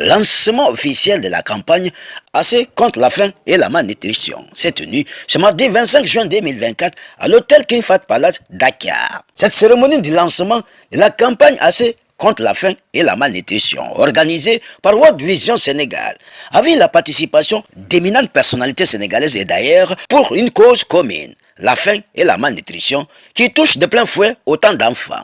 Lancement officiel de la campagne AC contre la faim et la malnutrition s'est tenu ce mardi 25 juin 2024 à l'hôtel King Fahd Palace, Dakar. Cette cérémonie de lancement de la campagne AC contre la faim et la malnutrition, organisée par World Vision Sénégal, avait la participation d'éminentes personnalités sénégalaises et d'ailleurs pour une cause commune, la faim et la malnutrition, qui touche de plein fouet autant d'enfants.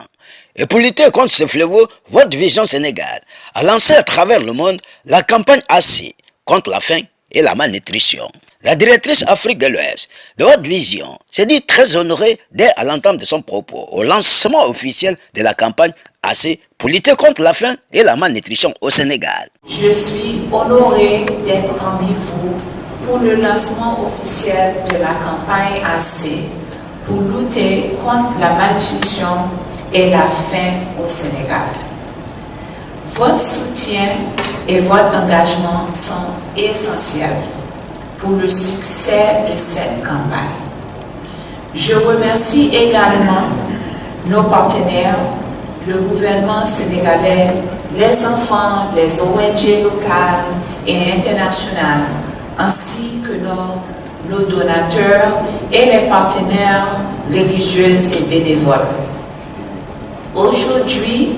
Et pour lutter contre ce fléau, World Vision Sénégal a lancé à travers le monde la campagne AC contre la faim et la malnutrition. La directrice Afrique de l'Ouest de World Vision s'est dit très honorée dès à l'entame de son propos au lancement officiel de la campagne AC pour lutter contre la faim et la malnutrition au Sénégal. Je suis honorée d'être parmi vous pour le lancement officiel de la campagne AC pour lutter contre la malnutrition et la faim au Sénégal. Votre soutien et votre engagement sont essentiels pour le succès de cette campagne. Je remercie également nos partenaires, le gouvernement sénégalais, les enfants, les ONG locales et internationales, ainsi que nos donateurs et les partenaires religieux et bénévoles. Aujourd'hui,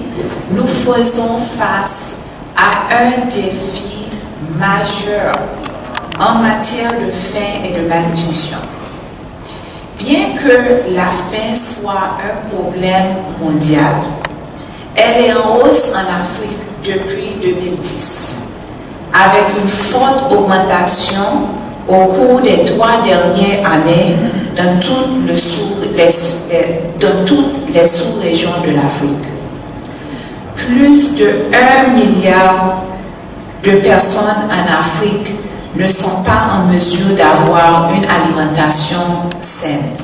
nous faisons face à un défi majeur en matière de faim et de malnutrition. Bien que la faim soit un problème mondial, elle est en hausse en Afrique depuis 2010, avec une forte augmentation au cours des 3 dernières années dans toutes les sous-régions de l'Afrique. Plus de 1 milliard de personnes en Afrique ne sont pas en mesure d'avoir une alimentation saine.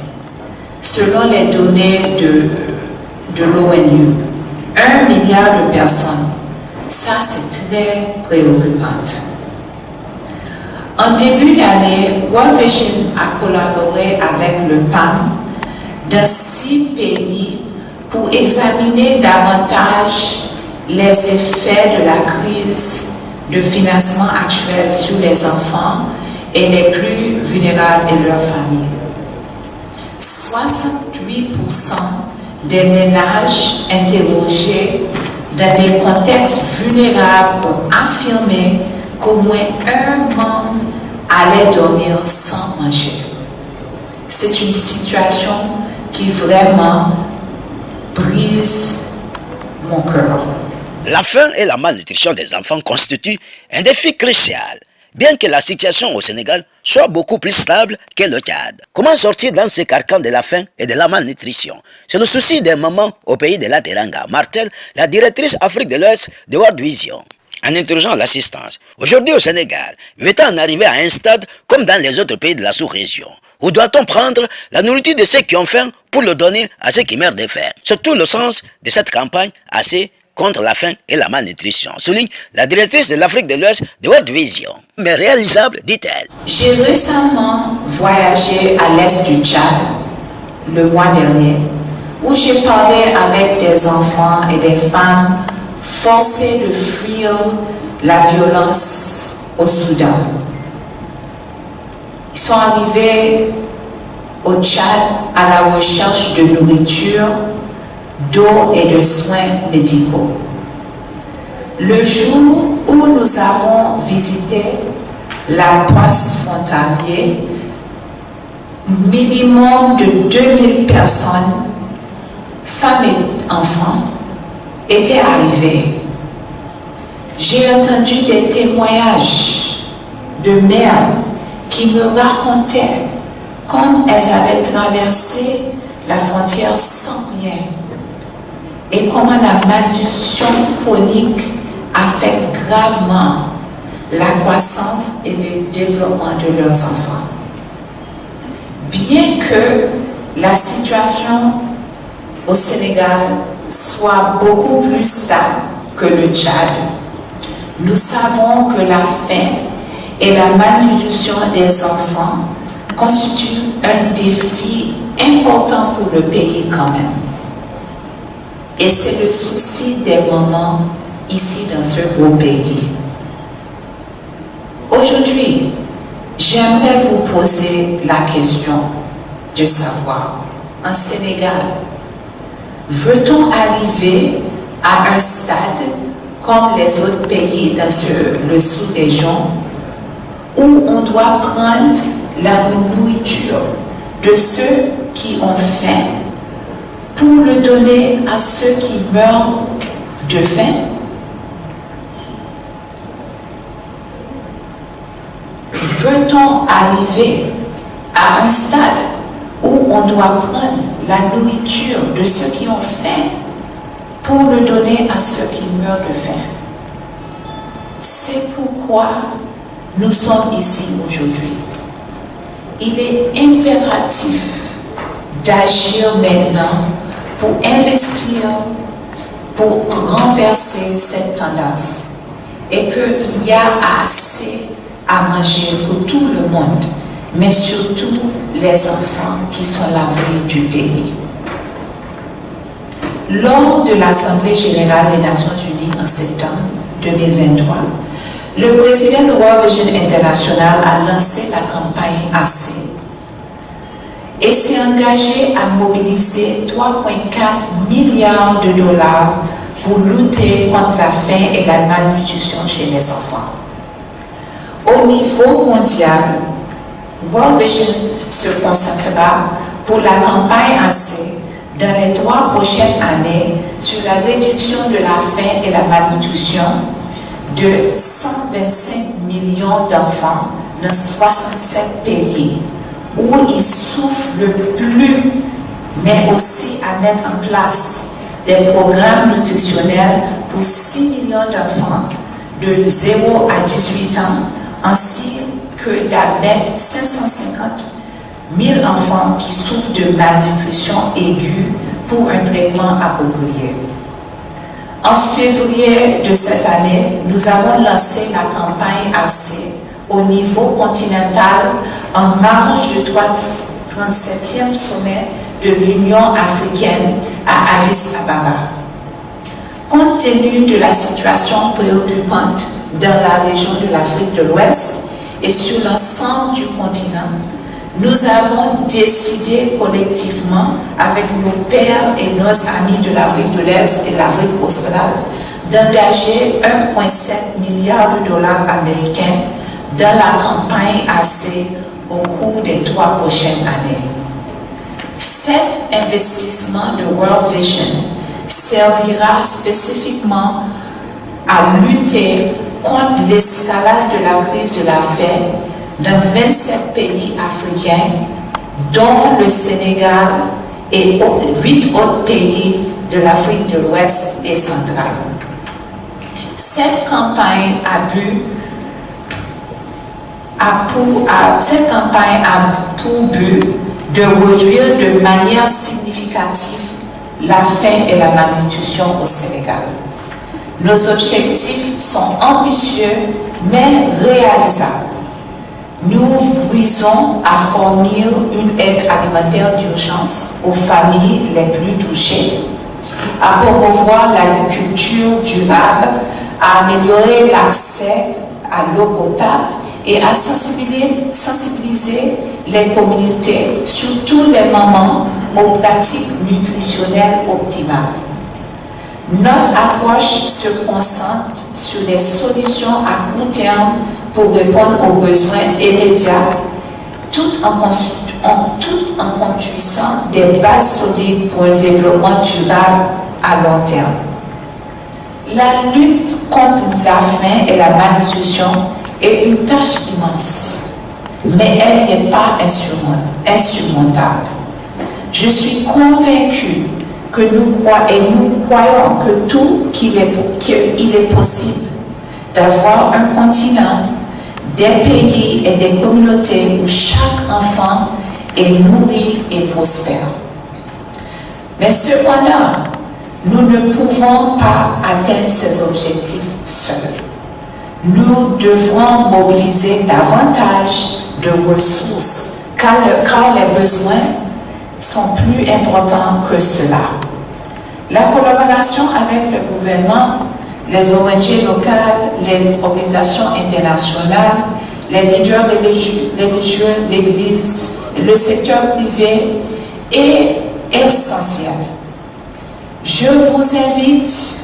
Selon les données de l'ONU, 1 milliard de personnes, ça c'est très préoccupant. En début d'année, World Vision a collaboré avec le PAM dans 6 pays pour examiner davantage les effets de la crise de financement actuelle sur les enfants et les plus vulnérables et leurs familles. 68% des ménages interrogés dans des contextes vulnérables ont affirmé qu'au moins un membre allait dormir sans manger. C'est une situation qui vraiment brise mon cœur. La faim et la malnutrition des enfants constituent un défi crucial, bien que la situation au Sénégal soit beaucoup plus stable que le Tchad. Comment sortir dans ce carcan de la faim et de la malnutrition? C'est le souci des mamans au pays de la Teranga, martèle la directrice Afrique de l'Ouest de World Vision, en interrogeant l'assistance. Aujourd'hui au Sénégal, veut-on en arriver à un stade comme dans les autres pays de la sous-région? Où doit-on prendre la nourriture de ceux qui ont faim pour le donner à ceux qui meurent de faim? C'est tout le sens de cette campagne AC contre la faim et la malnutrition, souligne la directrice de l'Afrique de l'Ouest de World Vision. Mais réalisable, dit-elle. J'ai récemment voyagé à l'est du Tchad le mois dernier, où j'ai parlé avec des enfants et des femmes forcés de fuir la violence au Soudan. Ils sont arrivés au Tchad à la recherche de nourriture, d'eau et de soins médicaux. Le jour où nous avons visité la poste frontalière, minimum de 2000 personnes, femmes et enfants, étaient arrivées. J'ai entendu des témoignages de mères qui me racontaient comment elles avaient traversé la frontière sans rien et comment la malnutrition chronique affecte gravement la croissance et le développement de leurs enfants. Bien que la situation au Sénégal soit beaucoup plus stable que le Tchad, nous savons que la faim et la malnutrition des enfants constituent un défi important pour le pays quand même. Et c'est le souci des mamans ici dans ce beau pays. j'aimerais vous poser la question de savoir, en Sénégal, veut-on arriver à un stade comme les autres pays dans le sous-région où on doit prendre la nourriture de ceux qui ont faim pour le donner à ceux qui meurent de faim? Veut-on arriver à un stade où on doit prendre la nourriture de ceux qui ont faim pour le donner à ceux qui meurent de faim? C'est pourquoi nous sommes ici aujourd'hui. Il est impératif d'agir maintenant pour investir, pour renverser cette tendance et qu'il y a assez à manger pour tout le monde, mais surtout les enfants qui sont l'abri du pays. Lors de l'Assemblée générale des Nations unies en septembre 2023, le président de World Vision International a lancé la campagne AC et s'est engagé à mobiliser 3,4 milliards de dollars pour lutter contre la faim et la malnutrition chez les enfants. Au niveau mondial, World Vision se concentrera pour la campagne AC dans les 3 prochaines années sur la réduction de la faim et la malnutrition de 125 millions d'enfants dans 67 pays où ils souffrent le plus, mais aussi à mettre en place des programmes nutritionnels pour 6 millions d'enfants de 0 à 18 ans, ainsi que d'admettre 550 000 enfants qui souffrent de malnutrition aiguë pour un traitement approprié. En février de cette année, nous avons lancé la campagne AC au niveau continental en marge du 37e sommet de l'Union africaine à Addis Ababa. Compte tenu de la situation préoccupante dans la région de l'Afrique de l'Ouest et sur l'ensemble du continent, nous avons décidé collectivement avec nos pairs et nos amis de l'Afrique de l'Est et l'Afrique australe d'engager 1,7 milliard de dollars américains dans la campagne AC au cours des 3 prochaines années. Cet investissement de World Vision servira spécifiquement à lutter contre l'escalade de la crise de la faim dans 27 pays africains, dont le Sénégal et 8 autres pays de l'Afrique de l'Ouest et centrale. Cette campagne a pour but de réduire de manière significative la faim et la malnutrition au Sénégal. Nos objectifs sont ambitieux mais réalisables. Nous visons à fournir une aide alimentaire d'urgence aux familles les plus touchées, à promouvoir l'agriculture durable, à améliorer l'accès à l'eau potable et à sensibiliser les communautés, surtout les mamans, aux pratiques nutritionnelles optimales. Notre approche se concentre sur des solutions à court terme pour répondre aux besoins immédiats, tout en construisant des bases solides pour un développement durable à long terme. La lutte contre la faim et la malnutrition est une tâche immense, mais elle n'est pas insurmontable. Je suis convaincue que nous croyons que qu'il est possible d'avoir un continent, des pays et des communautés où chaque enfant est nourri et prospère. Mais cependant, nous ne pouvons pas atteindre ces objectifs seuls. Nous devrons mobiliser davantage de ressources car les besoins sont plus importants que cela. La collaboration avec le gouvernement, les ONG locales, les organisations internationales, les leaders religieux, l'Église, le secteur privé est essentiel. Je vous invite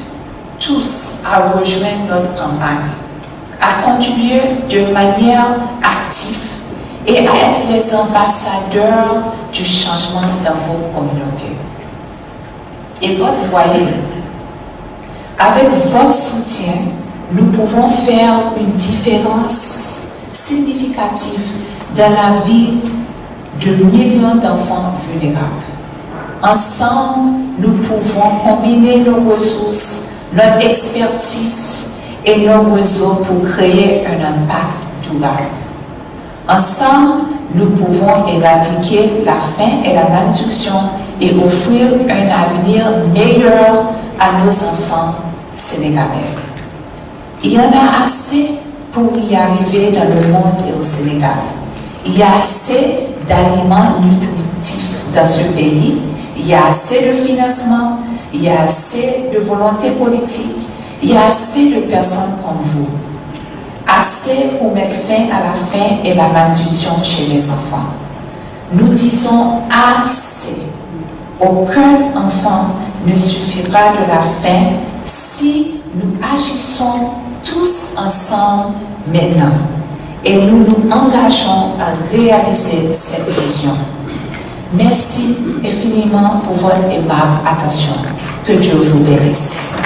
tous à rejoindre notre campagne, à contribuer de manière active et à être les ambassadeurs du changement dans vos communautés. Et votre foyer, avec votre soutien, nous pouvons faire une différence significative dans la vie de millions d'enfants vulnérables. Ensemble, nous pouvons combiner nos ressources, notre expertise et nos réseaux pour créer un impact durable. Ensemble, nous pouvons éradiquer la faim et la malnutrition et offrir un avenir meilleur à nos enfants sénégalais. Il y en a assez pour y arriver dans le monde et au Sénégal. Il y a assez d'aliments nutritifs dans ce pays, il y a assez de financement, il y a assez de volonté politique, il y a assez de personnes comme vous. Assez pour mettre fin à la faim et la malnutrition chez les enfants. Nous disons assez. Aucun enfant ne suffira de la faim si nous agissons tous ensemble maintenant et nous nous engageons à réaliser cette vision. Merci infiniment pour votre aimable attention. Que Dieu vous bénisse.